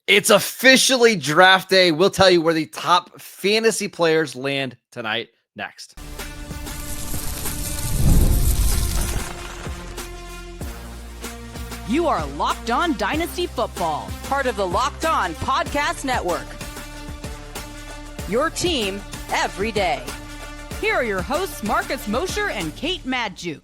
It's officially draft day. We'll tell you where the top fantasy players land tonight next. You are Locked On Dynasty Football, part of the Locked On Podcast Network. Your team every day. Here are your hosts, Marcus Mosher and Kate Magdziuk.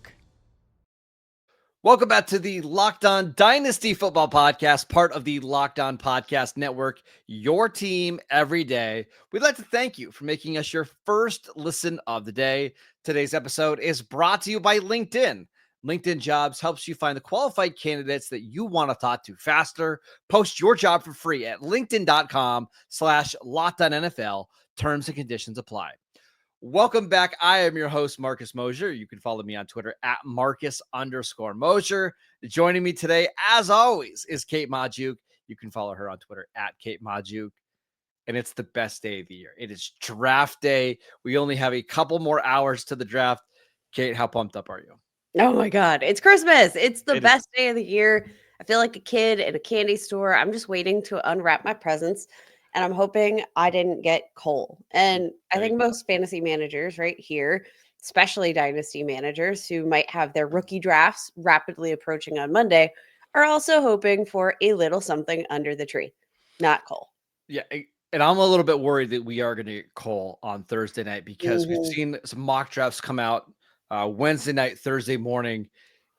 Welcome back to the Locked On Dynasty Football Podcast, part of the Locked On Podcast Network, your team every day. We'd like to thank you for making us your first listen of the day. Today's episode is brought to you by LinkedIn. LinkedIn Jobs helps you find the qualified candidates that you want to talk to faster. Post your job for free at linkedin.com/LockedOnNFL. Terms and conditions apply. Welcome back. I am your host, Marcus Mosher. You can follow me on Twitter at Marcus_Mosher. Joining me today, as always, is Kate Magdziuk. You can follow her on Twitter at Kate Magdziuk. And it's the best day of the year. It is draft day. We only have a couple more hours to the draft. Kate, how pumped up are you? Oh my God. It's Christmas. It's the best day of the year. I feel like a kid in a candy store. I'm just waiting to unwrap my presents. And I'm hoping I didn't get coal. And I think most fantasy managers right here, especially dynasty managers who might have their rookie drafts rapidly approaching on Monday, are also hoping for a little something under the tree, not coal. Yeah. And I'm a little bit worried that we are going to get coal on Thursday night because we've seen some mock drafts come out Wednesday night, Thursday morning.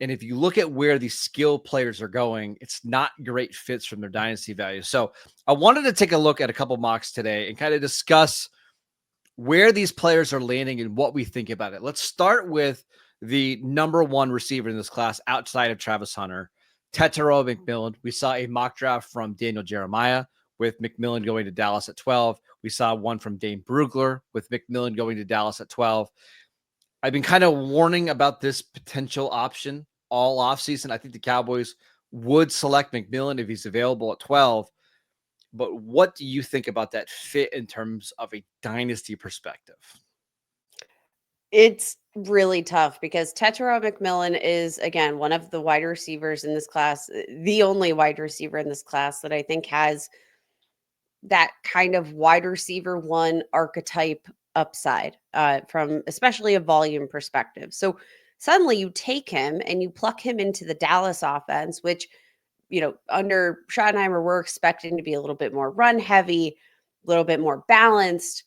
And if you look at where these skill players are going, it's not great fits from their dynasty value. So I wanted to take a look at a couple mocks today and kind of discuss where these players are landing and what we think about it. Let's start with the number one receiver in this class outside of Travis Hunter, Tetairoa McMillan. We saw a mock draft from Daniel Jeremiah with McMillan going to Dallas at 12. We saw one from Dane Brugler with McMillan going to Dallas at 12. I've been kind of warning about this potential option all offseason. I think the Cowboys would select McMillan if he's available at 12. But what do you think about that fit in terms of a dynasty perspective? It's really tough because Tetairoa McMillan is, again, one of the wide receivers in this class, the only wide receiver in this class that I think has that kind of wide receiver one archetype upside from especially a volume perspective. So suddenly you take him and you pluck him into the Dallas offense, which, under Schottenheimer, we're expecting to be a little bit more run heavy, a little bit more balanced.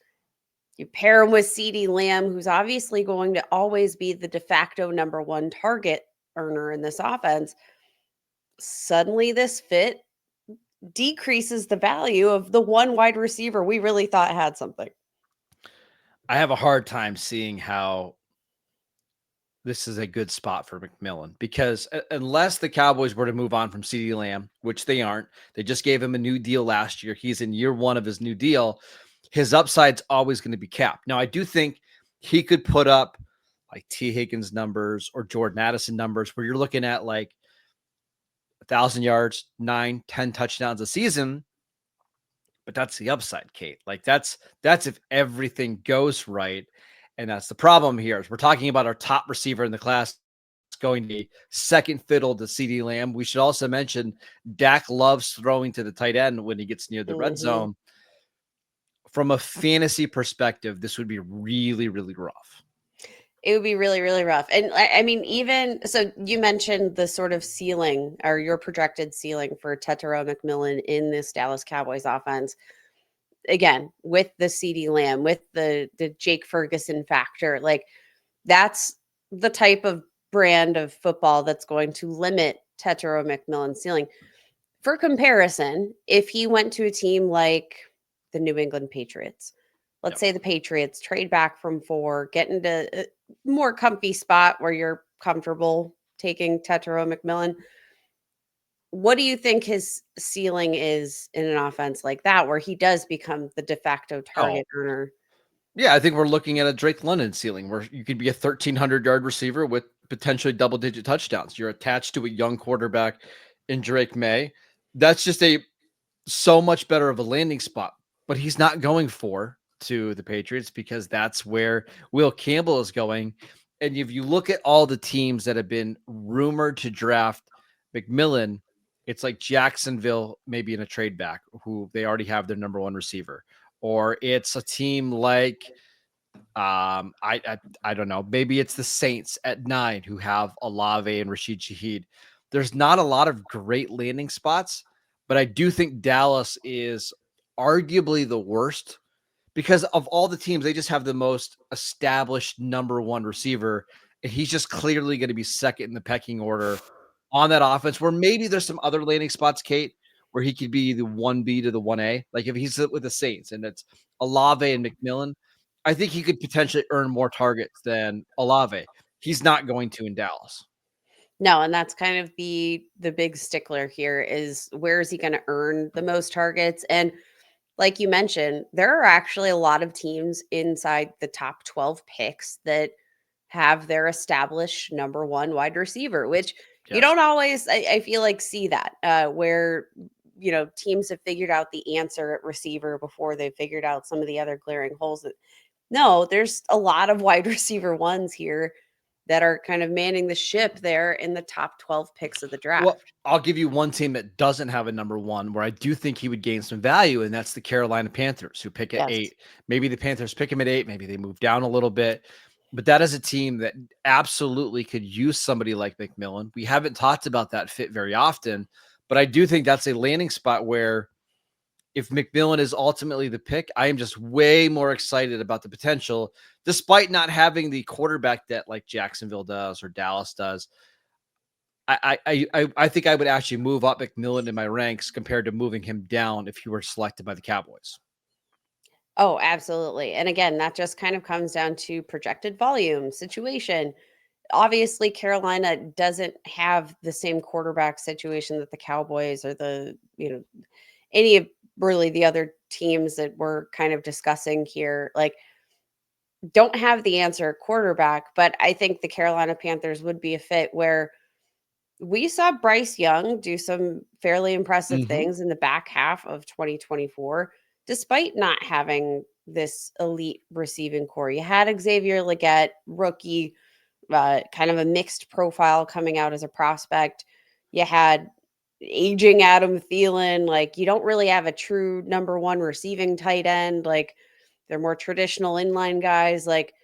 You pair him with CeeDee Lamb, who's obviously going to always be the de facto number one target earner in this offense. Suddenly this fit decreases the value of the one wide receiver we really thought had something. I have a hard time seeing how this is a good spot for McMillan because unless the Cowboys were to move on from CeeDee Lamb, which they aren't, they just gave him a new deal last year. He's in year one of his new deal. His upside's always going to be capped. Now, I do think he could put up like T. Higgins numbers or Jordan Addison numbers where you're looking at like 1,000 yards, 9, 10 touchdowns a season. But that's the upside, Kate. Like that's if everything goes right. And that's the problem here is we're talking about our top receiver in the class going to second fiddle to CeeDee Lamb. We should also mention Dak loves throwing to the tight end when he gets near the red zone. From a fantasy perspective, this would be really, really rough. It would be really, really rough. And I mean, even so, you mentioned the sort of ceiling or your projected ceiling for Tetairoa McMillan in this Dallas Cowboys offense. Again, with the CeeDee Lamb, with the Jake Ferguson factor, like that's the type of brand of football that's going to limit Tetairoa McMillan's ceiling. For comparison, if he went to a team like the New England Patriots, let's say the Patriots trade back from 4, get into a more comfy spot where you're comfortable taking Tetairoa McMillan. What do you think his ceiling is in an offense like that, where he does become the de facto target earner? Yeah, I think we're looking at a Drake London ceiling where you could be a 1,300-yard receiver with potentially double-digit touchdowns. You're attached to a young quarterback in Drake May. That's just so much better of a landing spot. But he's not going to the Patriots because that's where Will Campbell is going. And if you look at all the teams that have been rumored to draft McMillan, it's like Jacksonville, maybe in a trade back, who they already have their number one receiver, or it's a team like I don't know, maybe it's the Saints at 9 who have Olave and Rashid Shaheed. There's not a lot of great landing spots, but I do think Dallas is arguably the worst because of all the teams, they just have the most established number one receiver. And he's just clearly going to be second in the pecking order on that offense, where maybe there's some other landing spots, Kate, where he could be the 1B to the 1A. Like if he's with the Saints and it's Olave and McMillan, I think he could potentially earn more targets than Olave. He's not going to in Dallas. No, and that's kind of the big stickler here is where is he going to earn the most targets? And like you mentioned, there are actually a lot of teams inside the top 12 picks that have their established number one wide receiver, which you Yes. don't always, I feel like, see that where, teams have figured out the answer at receiver before they've figured out some of the other glaring holes. No, there's a lot of wide receiver ones here that are kind of manning the ship there in the top 12 picks of the draft. Well, I'll give you one team that doesn't have a number one where I do think he would gain some value, and that's the Carolina Panthers, who pick at Yes. 8. Maybe the Panthers pick him at 8. Maybe they move down a little bit. But that is a team that absolutely could use somebody like McMillan. We haven't talked about that fit very often, but I do think that's a landing spot where if McMillan is ultimately the pick, I am just way more excited about the potential, despite not having the quarterback that like Jacksonville does or Dallas does. I think I would actually move up McMillan in my ranks compared to moving him down if he were selected by the Cowboys. Oh, absolutely. And again, that just kind of comes down to projected volume, situation. Obviously, Carolina doesn't have the same quarterback situation that the Cowboys or any of really the other teams that we're kind of discussing here, like, don't have the answer at quarterback. But I think the Carolina Panthers would be a fit where we saw Bryce Young do some fairly impressive things in the back half of 2024, despite not having this elite receiving core. You had Xavier Legette, rookie, kind of a mixed profile coming out as a prospect. You had aging Adam Thielen. Like, you don't really have a true number one receiving tight end. Like, they're more traditional inline guys. Like,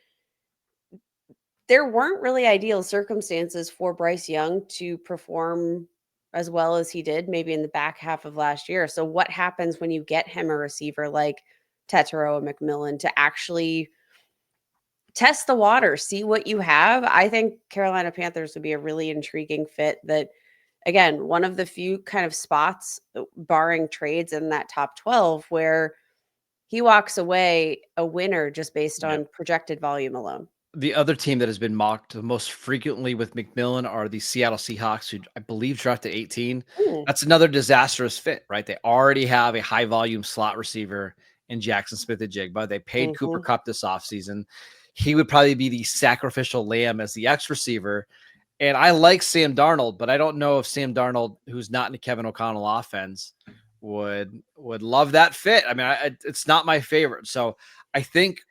there weren't really ideal circumstances for Bryce Young to perform as well as he did maybe in the back half of last year. So what happens when you get him a receiver like Tetairoa McMillan to actually test the water, see what you have? I think Carolina Panthers would be a really intriguing fit that, again, one of the few kind of spots, barring trades in that top 12, where he walks away a winner just based on projected volume alone. The other team that has been mocked the most frequently with McMillan are the Seattle Seahawks, who I believe drafted 18. Hmm. That's another disastrous fit, right? They already have a high volume slot receiver in Jackson Smith-Njigba. They paid Cooper Kupp this offseason. He would probably be the sacrificial lamb as the X receiver. And I like Sam Darnold, but I don't know if Sam Darnold, who's not in the Kevin O'Connell offense, would love that fit. I mean, it's not my favorite. So I think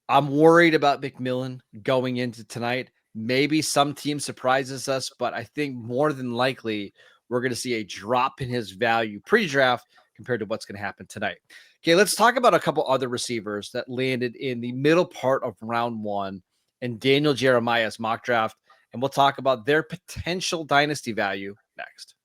I'm worried about McMillan going into tonight. Maybe some team surprises us, but I think more than likely we're going to see a drop in his value pre-draft compared to what's going to happen tonight. Okay, let's talk about a couple other receivers that landed in the middle part of round 1 and Daniel Jeremiah's mock draft, and we'll talk about their potential dynasty value next.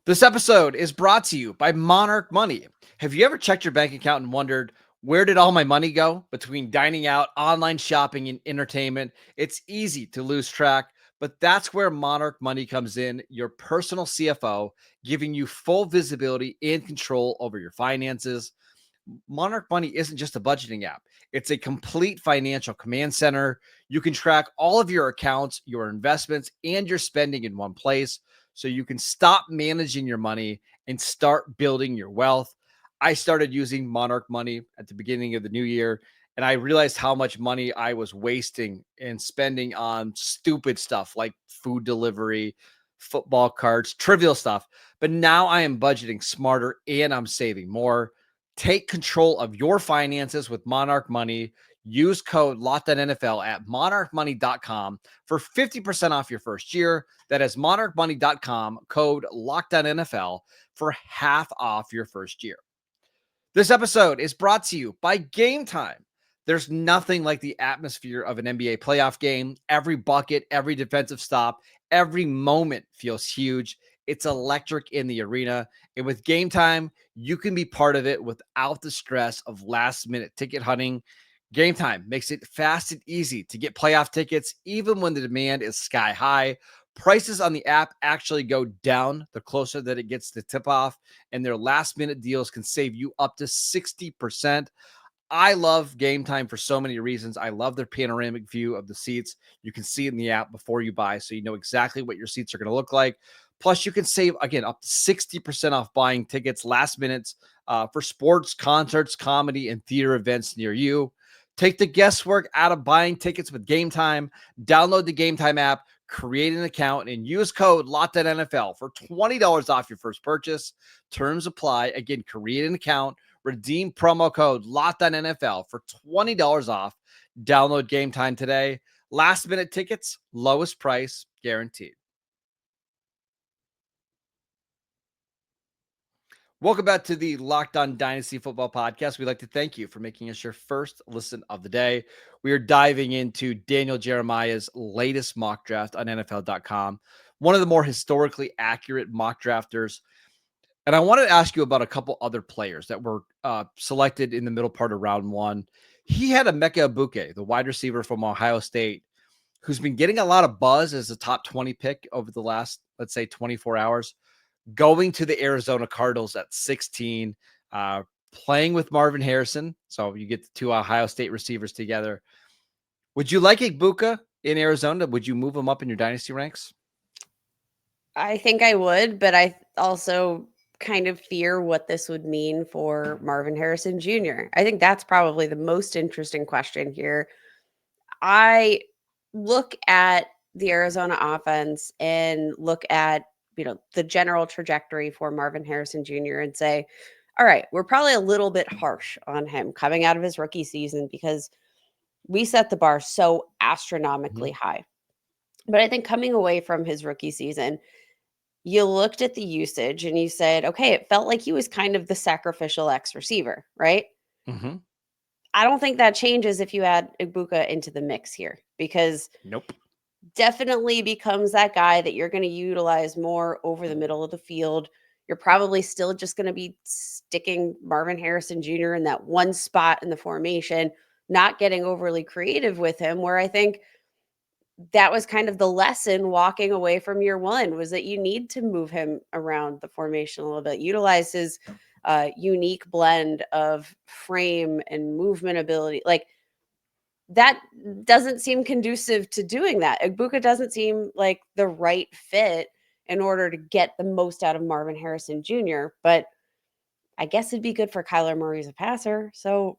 This episode is brought to you by Monarch Money. Have you ever checked your bank account and wondered, where did all my money go? Between dining out, online shopping, and entertainment, it's easy to lose track, but that's where Monarch Money comes in, your personal CFO, giving you full visibility and control over your finances. Monarch Money isn't just a budgeting app. It's a complete financial command center. You can track all of your accounts, your investments, and your spending in one place, so you can stop managing your money and start building your wealth. I started using Monarch Money at the beginning of the new year, and I realized how much money I was wasting and spending on stupid stuff like food delivery, football cards, trivial stuff. But now I am budgeting smarter and I'm saving more. Take control of your finances with Monarch Money. Use code LOCKEDONNFL at monarchmoney.com for 50% off your first year. That is monarchmoney.com, code LOCKEDONNFL for half off your first year. This episode is brought to you by Gametime. There's nothing like the atmosphere of an NBA playoff game. Every bucket, every defensive stop, every moment feels huge. It's electric in the arena. And with Gametime, you can be part of it without the stress of last-minute ticket hunting. Gametime makes it fast and easy to get playoff tickets, even when the demand is sky high. Prices on the app actually go down the closer that it gets to tip-off, and their last-minute deals can save you up to 60%. I love Gametime for so many reasons. I love their panoramic view of the seats. You can see it in the app before you buy, so you know exactly what your seats are going to look like. Plus, you can save, again, up to 60% off buying tickets last minutes for sports, concerts, comedy, and theater events near you. Take the guesswork out of buying tickets with Gametime. Download the Gametime app, create an account, and use code LOCKEDONNFL for $20 off your first purchase. Terms apply. Again, create an account. Redeem promo code LOCKEDONNFL for $20 off. Download Gametime today. Last minute tickets, lowest price guaranteed. Welcome back to the Locked On Dynasty Football Podcast. We'd like to thank you for making us your first listen of the day. We are diving into Daniel Jeremiah's latest mock draft on NFL.com, one of the more historically accurate mock drafters. And I wanted to ask you about a couple other players that were selected in the middle part of round one. He had Emeka Egbuka, the wide receiver from Ohio State, who's been getting a lot of buzz as a top 20 pick over the last, let's say, 24 hours, going to the Arizona Cardinals at 16, playing with Marvin Harrison. So you get the two Ohio State receivers together. Would you like Egbuka in Arizona? Would you move him up in your dynasty ranks? I think I would, but I also kind of fear what this would mean for Marvin Harrison Jr. I think that's probably the most interesting question here. I look at the Arizona offense and look at, the general trajectory for Marvin Harrison Jr. and say, all right, we're probably a little bit harsh on him coming out of his rookie season because we set the bar so astronomically high. But I think coming away from his rookie season, you looked at the usage and you said, okay, it felt like he was kind of the sacrificial X receiver, right? Mm-hmm. I don't think that changes if you add Egbuka into the mix here, because Nope. definitely becomes that guy that you're going to utilize more over the middle of the field. You're probably still just going to be sticking Marvin Harrison Jr. in that one spot in the formation, not getting overly creative with him, where I think that was kind of the lesson walking away from year one, was that you need to move him around the formation a little bit, utilize his unique blend of frame and movement ability. Like, that doesn't seem conducive to doing that. Egbuka doesn't seem like the right fit in order to get the most out of Marvin Harrison Jr., but I guess it'd be good for Kyler Murray as a passer. So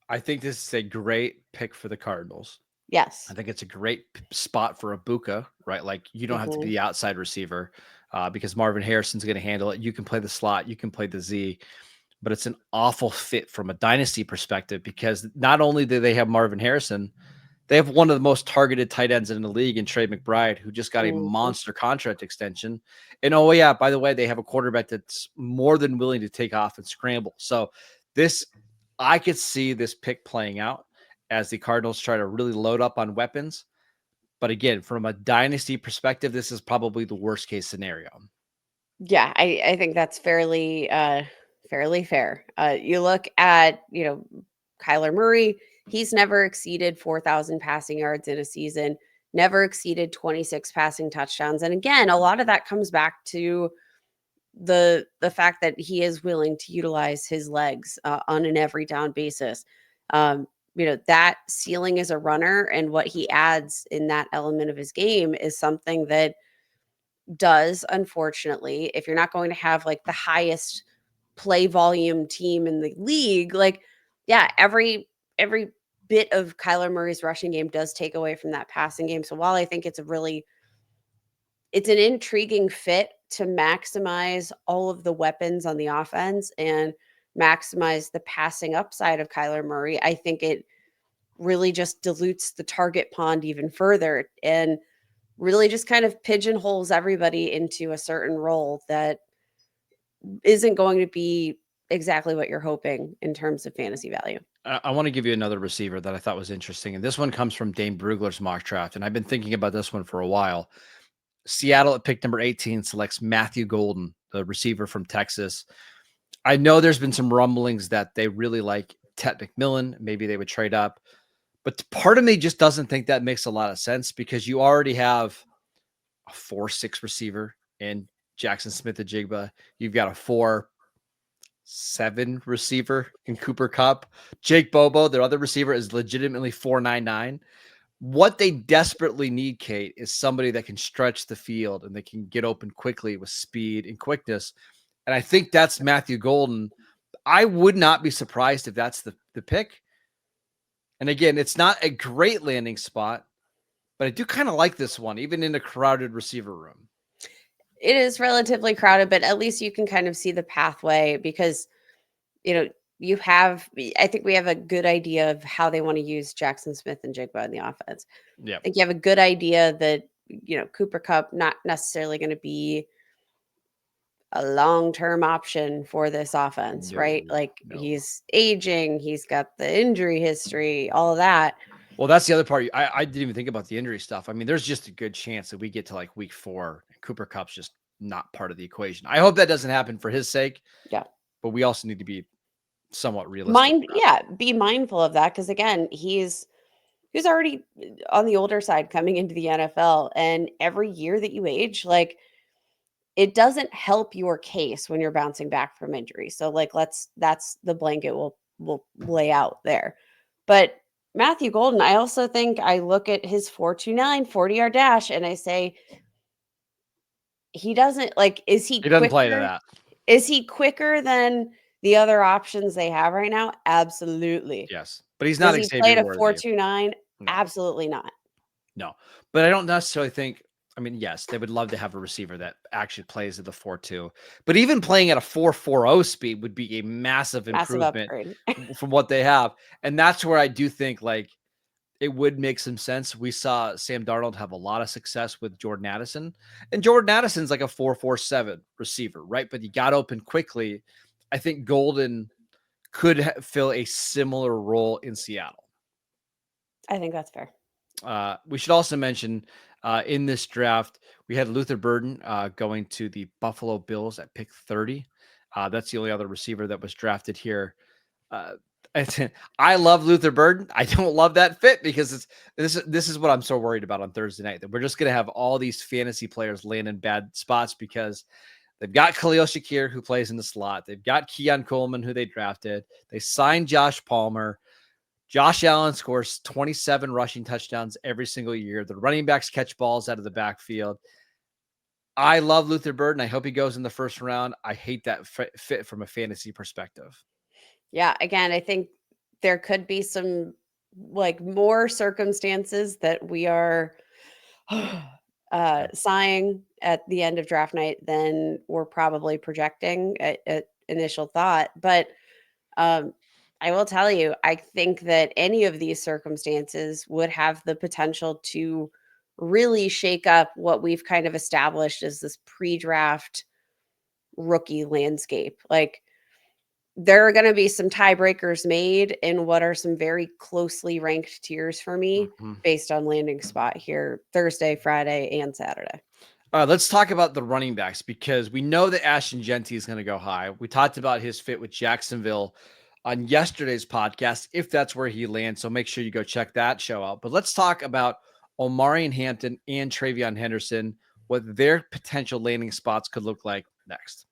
I think this is a great pick for the Cardinals. yes. I think it's a great spot for Egbuka, right? Like, you don't have to be the outside receiver because Marvin Harrison's going to handle it. You can play the slot, you can play the Z, but it's an awful fit from a dynasty perspective because not only do they have Marvin Harrison, they have one of the most targeted tight ends in the league in Trey McBride, who just got a monster contract extension. And oh yeah, by the way, they have a quarterback that's more than willing to take off and scramble. So I could see this pick playing out as the Cardinals try to really load up on weapons. But again, from a dynasty perspective, this is probably the worst case scenario. Yeah, I think that's fairly fair. You look at, Kyler Murray, he's never exceeded 4,000 passing yards in a season, never exceeded 26 passing touchdowns. And again, a lot of that comes back to the fact that he is willing to utilize his legs on an every down basis. That ceiling as a runner and what he adds in that element of his game is something that does, unfortunately, if you're not going to have like the highest play volume team in the league, like, yeah, every bit of Kyler Murray's rushing game does take away from that passing game. So while I think it's an intriguing fit to maximize all of the weapons on the offense and maximize the passing upside of Kyler Murray, I think it really just dilutes the target pond even further and really just kind of pigeonholes everybody into a certain role that isn't going to be exactly what you're hoping in terms of fantasy value. I want to give you another receiver that I thought was interesting. And this one comes from Dane Brugler's mock draft. And I've been thinking about this one for a while. Seattle at pick number 18 selects Matthew Golden, the receiver from Texas. I know there's been some rumblings that they really like Tet McMillan. Maybe they would trade up. But part of me just doesn't think that makes a lot of sense because you already have a 4-6 receiver in Jackson Smith-Njigba. You've got a 4-7 receiver in Cooper Kupp. Jake Bobo, their other receiver, is legitimately 4.99. What they desperately need, Kate, is somebody that can stretch the field and they can get open quickly with speed and quickness. And I think that's Matthew Golden. I would not be surprised if that's the pick. And again, it's not a great landing spot, but I do kind of like this one, even in a crowded receiver room. It is relatively crowded, but at least you can kind of see the pathway because, I think we have a good idea of how they want to use Jackson Smith-Njigba in the offense. Yeah. I think you have a good idea that, Cooper Kupp not necessarily going to be a long-term option for this offense, right? He's aging, he's got the injury history, all of that. Well, that's the other part. I didn't even think about the injury stuff. I mean, there's just a good chance that we get to like week 4 and Cooper Kupp's just not part of the equation. I hope that doesn't happen for his sake. Yeah. But we also need to be somewhat realistic. Be mindful of that because again, he's already on the older side coming into the NFL, and every year that you age, like it doesn't help your case when you're bouncing back from injury. So that's the blanket we'll lay out there. But Matthew Golden, I also think I look at his 4.29 40-yard dash and I say he doesn't is he doesn't play to that. Is he quicker than the other options they have right now? Absolutely. Yes. But he's not Does he play at a 4.29? No. Absolutely not. No. But I don't necessarily think yes, they would love to have a receiver that actually plays at the 4.2. But even playing at a 4.40 speed would be a massive improvement from what they have. And that's where I do think it would make some sense. We saw Sam Darnold have a lot of success with Jordan Addison. And Jordan Addison's like a 4.47 receiver, right? But he got open quickly. I think Golden could fill a similar role in Seattle. I think that's fair. We should also mention in this draft, we had Luther Burden going to the Buffalo Bills at pick 30. That's the only other receiver that was drafted here. I love Luther Burden. I don't love that fit because this is what I'm so worried about on Thursday night, that we're just going to have all these fantasy players land in bad spots because they've got Khalil Shakir, who plays in the slot. They've got Keon Coleman, who they drafted. They signed Josh Palmer. Josh Allen scores 27 rushing touchdowns every single year. The running backs catch balls out of the backfield. I love Luther Burden. I hope he goes in the first round. I hate that fit from a fantasy perspective. Yeah, again, I think there could be some more circumstances that we are sighing at the end of draft night than we're probably projecting at initial thought. But I will tell you, I think that any of these circumstances would have the potential to really shake up what we've kind of established as this pre-draft rookie landscape. There are going to be some tiebreakers made in what are some very closely ranked tiers for me based on landing spot here Thursday, Friday, and Saturday. All right, let's talk about the running backs because we know that Ashton Genty is going to go high. We talked about his fit with Jacksonville on yesterday's podcast, if that's where he lands. So make sure you go check that show out. But let's talk about Omarion Hampton and TreVeyon Henderson, what their potential landing spots could look like next.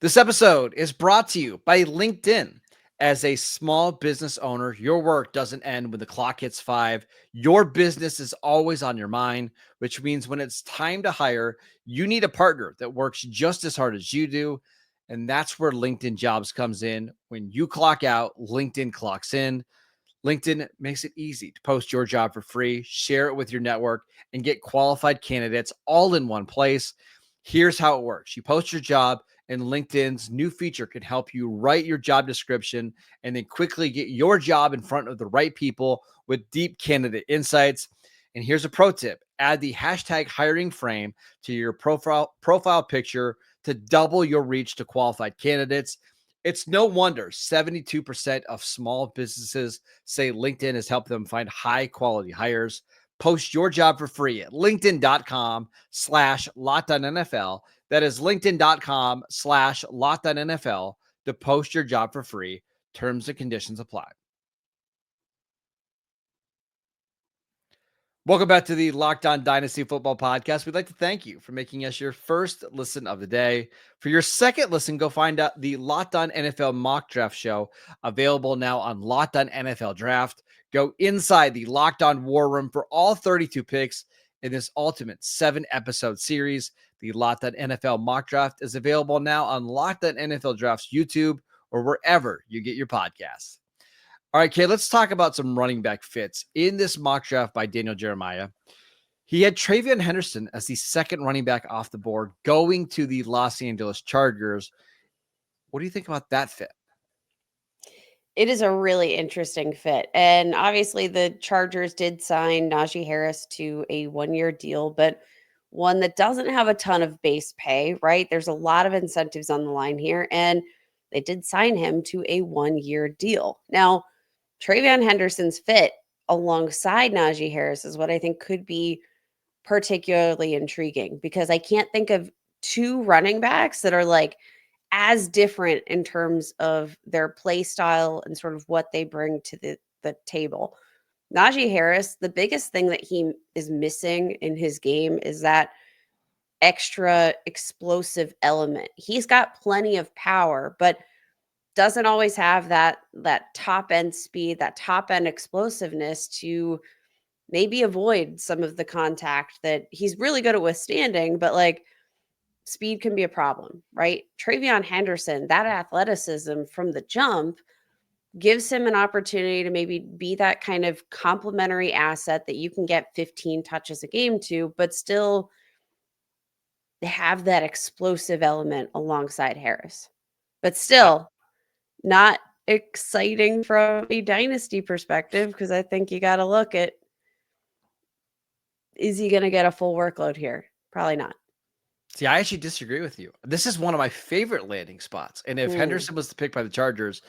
This episode is brought to you by LinkedIn. As a small business owner, your work doesn't end when the clock hits 5. Your business is always on your mind, which means when it's time to hire, you need a partner that works just as hard as you do. And that's where LinkedIn Jobs comes in. When you clock out, LinkedIn clocks in. LinkedIn makes it easy to post your job for free, share it with your network, and get qualified candidates all in one place. Here's how it works. You post your job, And LinkedIn's new feature can help you write your job description and then quickly get your job in front of the right people with deep candidate insights. And here's a pro tip: add the hashtag hiring frame to your profile picture to double your reach to qualified candidates. It's no wonder 72% of small businesses say LinkedIn has helped them find high quality hires. Post your job for free at linkedin.com/LockedOnNFL. That is linkedin.com/LockedOnNFL to post your job for free. Terms and conditions apply. Welcome back to the Locked On Dynasty Football Podcast. We'd like to thank you for making us your first listen of the day. For your second listen, go find out the Locked On NFL Mock Draft Show, available now on Locked On NFL Draft. Go inside the Locked On War Room for all 32 picks in this ultimate 7-episode series. The Locked On NFL Mock Draft is available now on Locked On NFL Draft's YouTube or wherever you get your podcasts. All right, Kate, let's talk about some running back fits in this mock draft by Daniel Jeremiah. He had TreVeyon Henderson as the second running back off the board going to the Los Angeles Chargers. What do you think about that fit? It is a really interesting fit. And obviously, the Chargers did sign Najee Harris to a 1-year deal, but one that doesn't have a ton of base pay, right? There's a lot of incentives on the line here. And they did sign him to a 1-year deal. Now, TreVeyon Henderson's fit alongside Najee Harris is what I think could be particularly intriguing, because I can't think of two running backs that are like as different in terms of their play style and sort of what they bring to the table. Najee Harris, the biggest thing that he is missing in his game is that extra explosive element. He's got plenty of power, but doesn't always have that top end speed, that top end explosiveness to maybe avoid some of the contact that he's really good at withstanding, but like speed can be a problem, right? TreVeyon Henderson, that athleticism from the jump gives him an opportunity to maybe be that kind of complementary asset that you can get 15 touches a game to, but still have that explosive element alongside Harris. But still, not exciting from a dynasty perspective, because I think you got to look at, is he going to get a full workload here? Probably not. See, I actually disagree with you. This is one of my favorite landing spots. And if Henderson was the pick by the Chargers,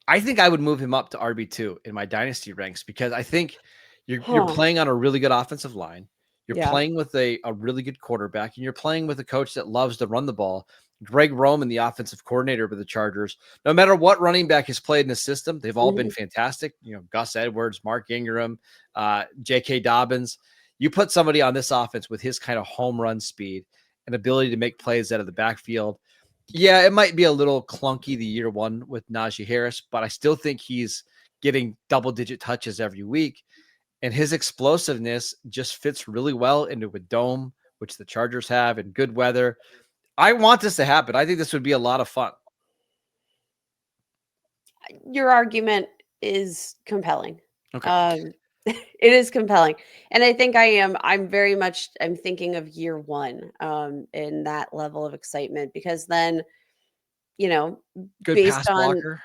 I think I would move him up to RB2 in my dynasty ranks, because I think you're playing on a really good offensive line. You're playing with a really good quarterback, and you're playing with a coach that loves to run the ball. Greg Roman, the offensive coordinator for the Chargers, no matter what running back has played in the system, they've all been fantastic. You know, Gus Edwards, Mark Ingram, J.K. Dobbins. You put somebody on this offense with his kind of home run speed and ability to make plays out of the backfield. Yeah, it might be a little clunky the year one with Najee Harris, but I still think he's getting double-digit touches every week. And his explosiveness just fits really well into a dome, which the Chargers have, in good weather. I want this to happen. I think this would be a lot of fun. Your argument is compelling. Okay. It is compelling. And I think I'm thinking of year one in that level of excitement, because then, Good based pass on, blocker.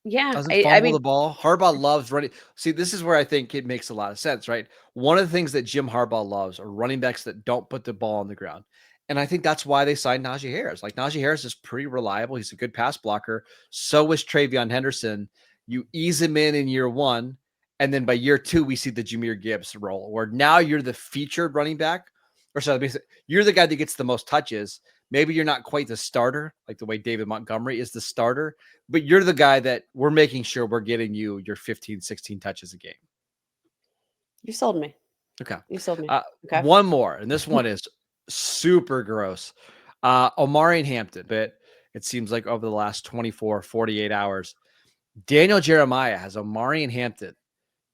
yeah, Doesn't I fumble mean, the ball. Harbaugh loves running. See, this is where I think it makes a lot of sense, right? One of the things that Jim Harbaugh loves are running backs that don't put the ball on the ground. And I think that's why they signed Najee Harris. Like, Najee Harris is pretty reliable. He's a good pass blocker. So is TreVeyon Henderson. You ease him in year one, and then by year two, we see the Jahmyr Gibbs role, where now you're the featured running back. Or sorry, you're the guy that gets the most touches. Maybe you're not quite the starter, like the way David Montgomery is the starter, but you're the guy that we're making sure we're getting you your 15, 16 touches a game. You sold me. Okay. You sold me. Okay. One more, and this one is super gross. Omarion Hampton, but it seems like over the last 24, 48 hours, Daniel Jeremiah has Omarion Hampton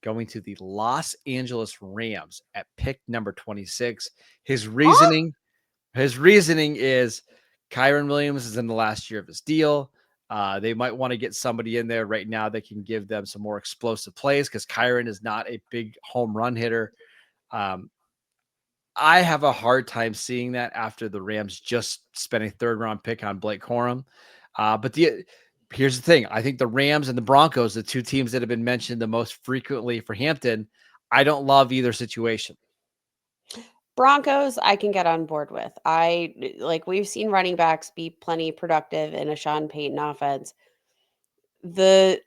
going to the Los Angeles Rams at pick number 26. His reasoning is Kyren Williams is in the last year of his deal. They might want to get somebody in there right now that can give them some more explosive plays, because Kyren is not a big home run hitter. I have a hard time seeing that after the Rams just spent a 3rd-round pick on Blake Corum. But here's the thing. I think the Rams and the Broncos, the 2 teams that have been mentioned the most frequently for Hampton, I don't love either situation. Broncos, I can get on board with. We've seen running backs be plenty productive in a Sean Payton offense. The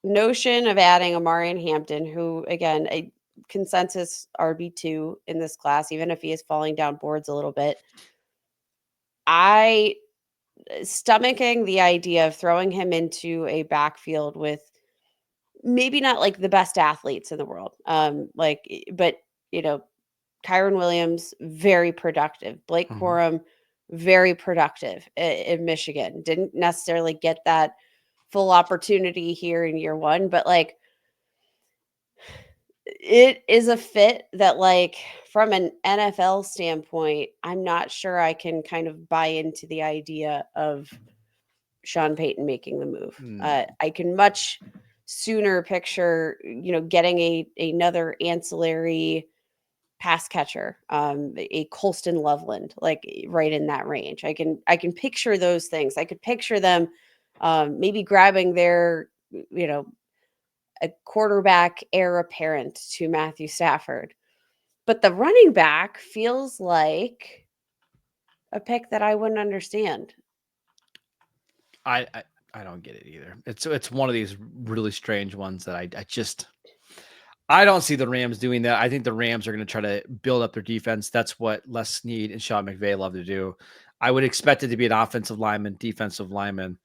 notion of adding Omarion Hampton, who, again, a consensus RB2 in this class, even if he is falling down boards a little bit, I stomaching the idea of throwing him into a backfield with maybe not like the best athletes in the world. But Kyron Williams, very productive. Blake Corum, very productive in Michigan. Didn't necessarily get that full opportunity here in year 1, but like it is a fit that, like, from an NFL standpoint, I'm not sure I can kind of buy into the idea of Sean Payton making the move. I can much sooner picture, getting another ancillary pass catcher, a Colston Loveland, like right in that range. I can picture those things. I could picture them maybe grabbing their, a quarterback heir apparent to Matthew Stafford. But the running back feels like a pick that I wouldn't understand. I don't get it either. It's one of these really strange ones that I don't see the Rams doing that. I think the Rams are going to try to build up their defense. That's what Les Snead and Sean McVay love to do. I would expect it to be an offensive lineman, defensive lineman.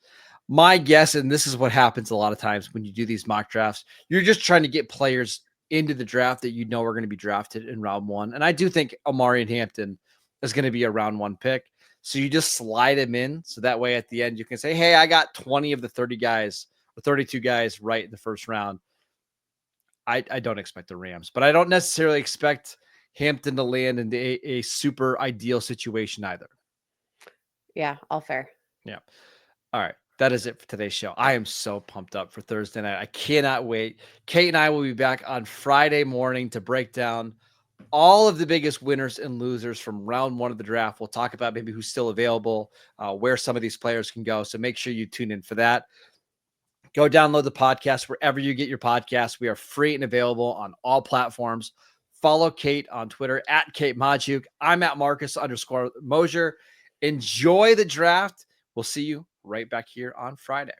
My guess, and this is what happens a lot of times when you do these mock drafts, you're just trying to get players into the draft that are going to be drafted in round 1. And I do think Omarion Hampton is going to be a round 1 pick. So you just slide him in. So that way at the end, you can say, hey, I got 20 of the 30 guys or 32 guys right in the first round. I don't expect the Rams, but I don't necessarily expect Hampton to land in a super ideal situation either. Yeah, all fair. Yeah. All right. That is it for today's show. I am so pumped up for Thursday night. I cannot wait. Kate and I will be back on Friday morning to break down all of the biggest winners and losers from round 1 of the draft. We'll talk about maybe who's still available, where some of these players can go. So make sure you tune in for that. Go download the podcast wherever you get your podcasts. We are free and available on all platforms. Follow Kate on Twitter at Kate Magdziuk. I'm at Marcus_Mosher. Enjoy the draft. We'll see you right back here on Friday.